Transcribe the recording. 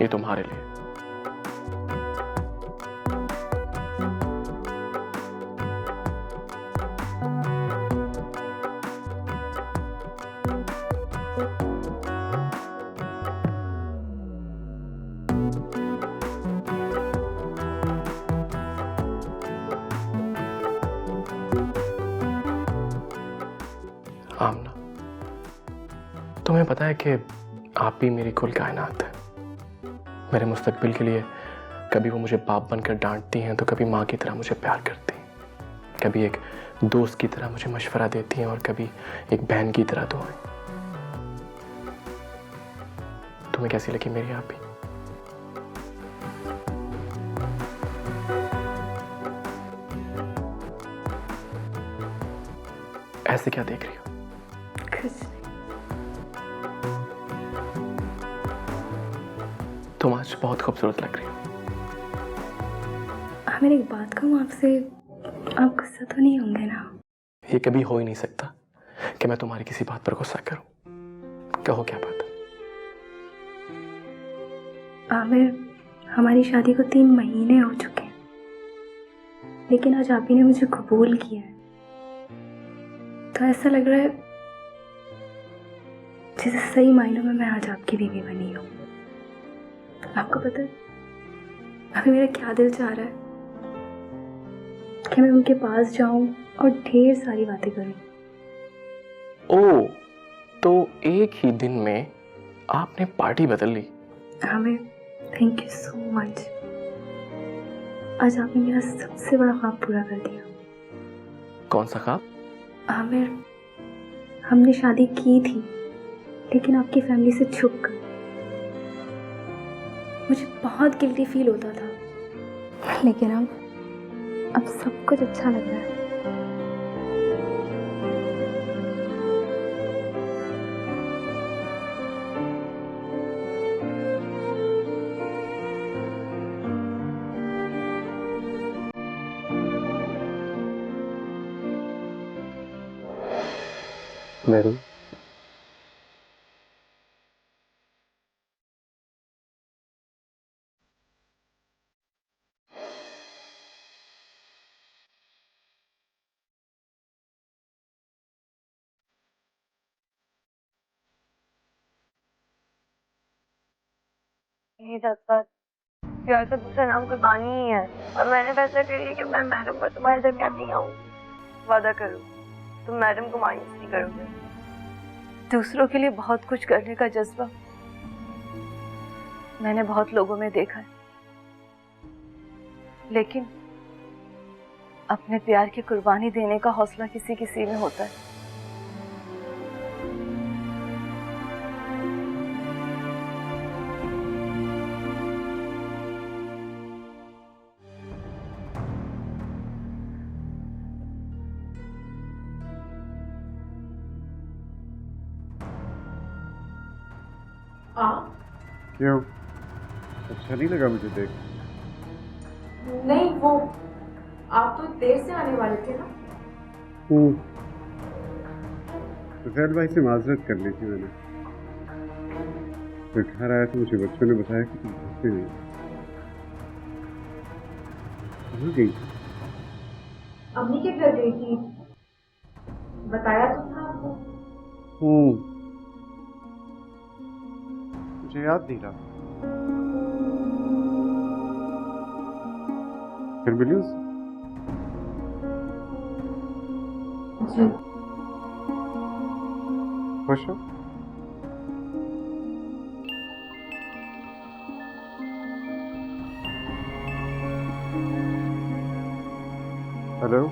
ये तुम्हारे लिए। आमना, तुम्हें पता है कि आप भी मेरी कुल कायनात है। मेरे मुस्तकबिल के लिए कभी वो मुझे बाप बनकर डांटती हैं तो कभी माँ की तरह मुझे प्यार करती हैं, कभी एक दोस्त की तरह मुझे मशवरा देती हैं और कभी एक बहन की तरह दुआएं। तुम्हें कैसी लगी मेरी आप भी? ऐसे क्या देख रही हो? कुछ नहीं। तुम आज बहुत खूबसूरत लग रही हो। आमिर, एक बात कहूँ आपसे, आप गुस्सा तो नहीं होंगे ना? ये कभी हो ही नहीं सकता कि मैं तुम्हारी किसी बात पर गुस्सा करूं। कहो क्या बात है? आमिर, हमारी शादी को 3 महीने हो चुके हैं, लेकिन आज आप ही ने मुझे कबूल किया है, तो ऐसा लग रहा है जैसे सही मायनों में मैं आज आपकी बीवी बनी हूँ। आपको पता है अभी मेरा क्या दिल चाह रहा है कि मैं उनके पास जाऊं और ढेर सारी बातें करूं। ओ, तो एक ही दिन में आपने पार्टी बदल ली। Aamir, thank you so much. आज आपने मेरा सबसे बड़ा ख्वाब पूरा कर दिया। कौन सा ख्वाब? आमिर, हमने शादी की थी लेकिन आपकी फैमिली से छुप कर। मुझे बहुत गिल्टी फील होता था, लेकिन अब सब कुछ अच्छा लग रहा है। मेरू, नहीं जज्बात, प्यार का दूसरा नाम कुर्बानी ही है। और मैंने फैसला कर लिया कि मैं मैडम पर तुम्हारे दरमियान नहीं आऊँ। वादा करो तुम मैडम को मायूस नहीं करोगे। दूसरों के लिए बहुत कुछ करने का जज्बा मैंने बहुत लोगों में देखा है, लेकिन अपने प्यार की कुर्बानी देने का हौसला किसी किसी में होता है। क्यों? अच्छा नहीं लगा मुझे देख? नहीं, वो आप तो देर से आने वाले थे ना। सुफैल भाई से माजरत कर ली थी मैंने। फिर घर आया तो मुझे बच्चों ने बताया कि तुम घर पे नहीं। कहाँ गई? अम्मी के घर गई थी, बताया तो था आपको। मुझे याद नहीं रहा। फिर मिली उससे? जी। खुश हो? हेलो?